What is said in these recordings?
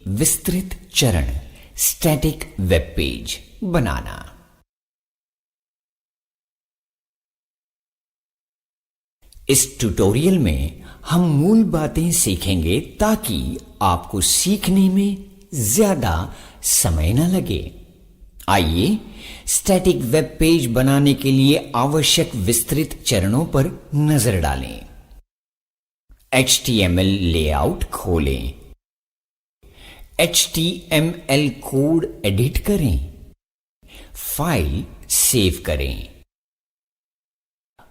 विस्तृत चरण static web page बनाना। इस ट्यूटोरियल में हम मूल बातें सीखेंगे ताकि आपको सीखने में ज्यादा समय न लगे। आइए स्टैटिक वेब पेज बनाने के लिए आवश्यक विस्तृत चरणों पर नजर डालें। HTML लेआउट खोलें। HTML कोड एडिट करें। फाइल सेव करें।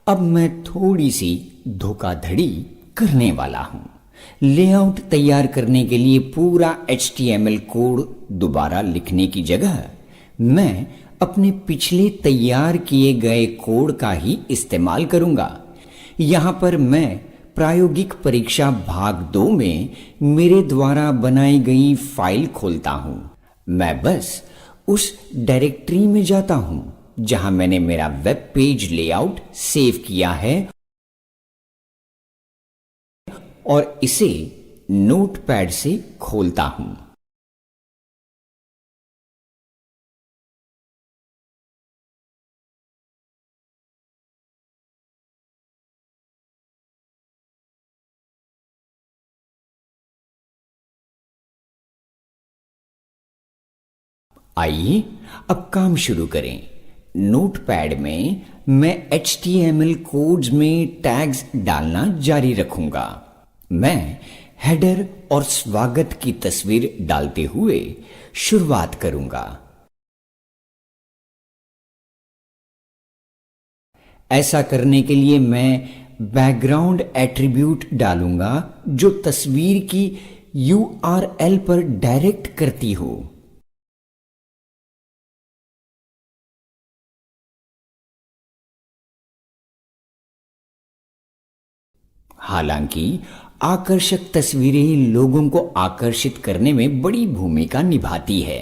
अब मैं थोड़ी सी धोखाधड़ी करने वाला हूं। लेआउट तैयार करने के लिए पूरा HTML कोड दोबारा लिखने की जगह मैं अपने पिछले तैयार किए गए कोड का ही इस्तेमाल करूंगा। यहां पर मैं प्रायोगिक परीक्षा भाग 2 में मेरे द्वारा बनाई गई फाइल खोलता हूं। मैं बस उस डायरेक्टरी में जाता हूं जहां मैंने मेरा वेब पेज लेआउट सेव किया है और इसे नोटपैड से खोलता हूं। आइए अब काम शुरू करें। नोटपैड में मैं HTML कोड्स में टैग्स डालना जारी रखूंगा। मैं हेडर और स्वागत की तस्वीर डालते हुए शुरुआत करूंगा। ऐसा करने के लिए मैं बैकग्राउंड एट्रीब्यूट डालूंगा जो तस्वीर की URL पर डायरेक्ट करती हो। हालांकि आकर्षक तस्वीरें लोगों को आकर्षित करने में बड़ी भूमिका निभाती है।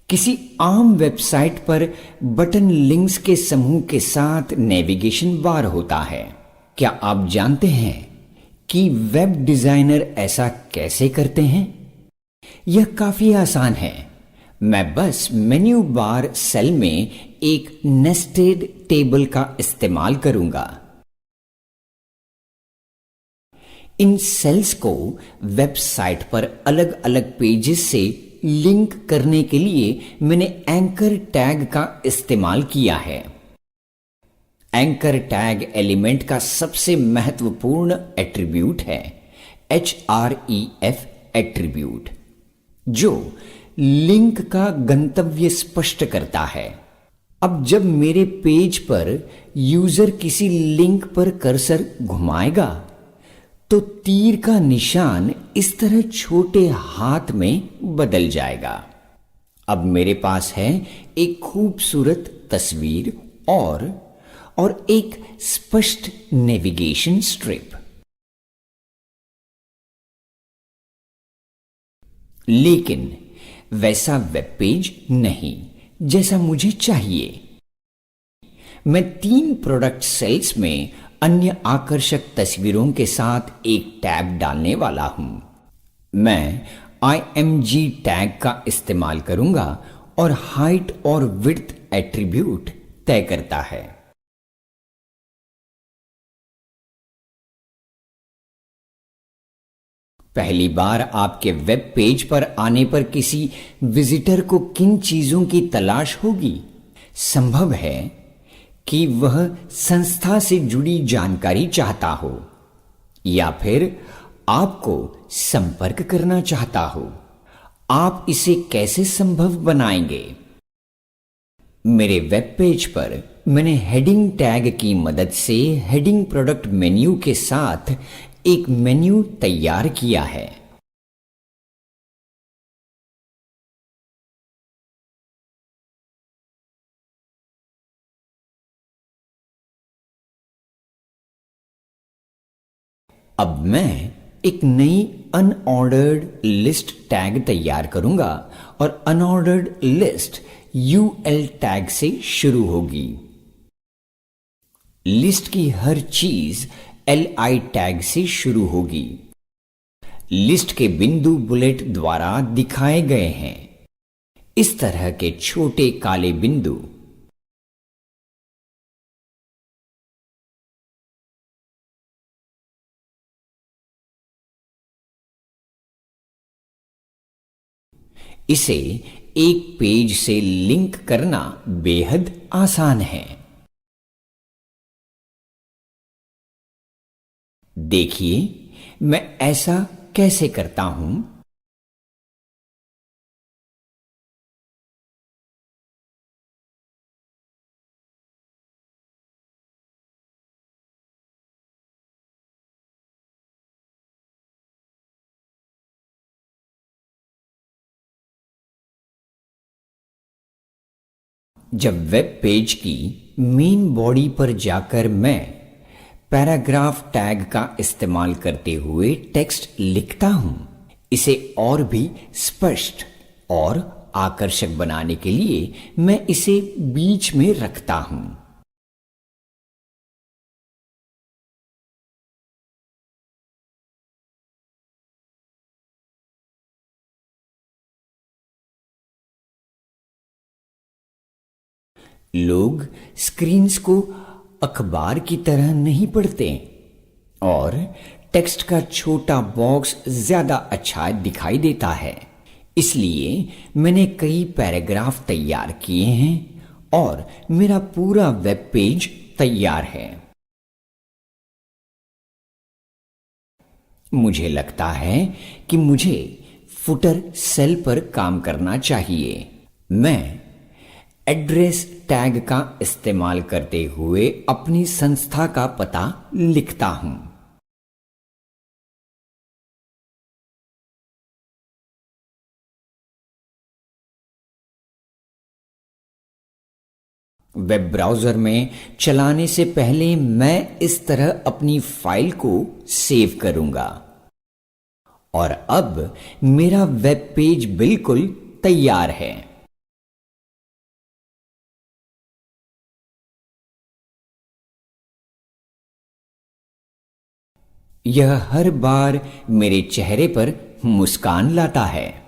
किसी आम वेबसाइट पर बटन लिंक्स के समूह के साथ नेविगेशन बार होता है। क्या आप जानते हैं कि वेब डिजाइनर ऐसा कैसे करते हैं? यह काफी आसान है। मैं बस मेन्यू बार सेल में एक नेस्टेड टेबल का इस्तेमाल करूंगा। इन सेल्स को वेबसाइट पर अलग अलग पेजेस से लिंक करने के लिए मैंने एंकर टैग का इस्तेमाल किया है। एंकर टैग एलिमेंट का सबसे महत्वपूर्ण एट्रीब्यूट है href एट्रीब्यूट, जो लिंक का गंतव्य स्पष्ट करता है। अब जब मेरे पेज पर यूजर किसी लिंक पर कर्सर घुमाएगा तो तीर का निशान इस तरह छोटे हाथ में बदल जाएगा। अब मेरे पास है एक खूबसूरत तस्वीर और एक स्पष्ट नेविगेशन स्ट्रिप। लेकिन वैसा वेब पेज नहीं जैसा मुझे चाहिए। मैं 3 प्रोडक्ट सेल्स में अन्य आकर्षक तस्वीरों के साथ एक टैब डालने वाला हूं। मैं img टैग का इस्तेमाल करूंगा और हाइट और विड्थ एट्रीब्यूट तय करता है। पहली बार आपके वेब पेज पर आने पर किसी विजिटर को किन चीजों की तलाश होगी? संभव है कि वह संस्था से जुड़ी जानकारी चाहता हो या फिर आपको संपर्क करना चाहता हो। आप इसे कैसे संभव बनाएंगे? मेरे वेब पेज पर मैंने हेडिंग टैग की मदद से हेडिंग प्रोडक्ट मेन्यू के साथ एक मेन्यू तैयार किया है। अब मैं एक नई अनऑर्डर्ड लिस्ट टैग तैयार करूंगा और अनऑर्डर्ड लिस्ट UL टैग से शुरू होगी। लिस्ट की हर चीज LI टैग से शुरू होगी। लिस्ट के बिंदु बुलेट द्वारा दिखाए गए हैं। इस तरह के छोटे काले बिंदु इसे एक पेज से लिंक करना बेहद आसान है। देखिए मैं ऐसा कैसे करता हूं। जब वेब पेज की मेन बॉडी पर जाकर मैं पैराग्राफ टैग का इस्तेमाल करते हुए टेक्स्ट लिखता हूं, इसे और भी स्पष्ट और आकर्षक बनाने के लिए मैं इसे बीच में रखता हूं। लोग स्क्रीन्स को अखबार की तरह नहीं पढ़ते और टेक्स्ट का छोटा बॉक्स ज्यादा अच्छा दिखाई देता है। इसलिए मैंने कई पैराग्राफ तैयार किए हैं और मेरा पूरा वेब पेज तैयार है। मुझे लगता है कि मुझे फुटर सेल पर काम करना चाहिए। मैं एड्रेस टैग का इस्तेमाल करते हुए अपनी संस्था का पता लिखता हूं। वेब ब्राउज़र में चलाने से पहले मैं इस तरह अपनी फाइल को सेव करूंगा और अब मेरा वेब पेज बिल्कुल तैयार है। यह हर बार मेरे चेहरे पर मुस्कान लाता है।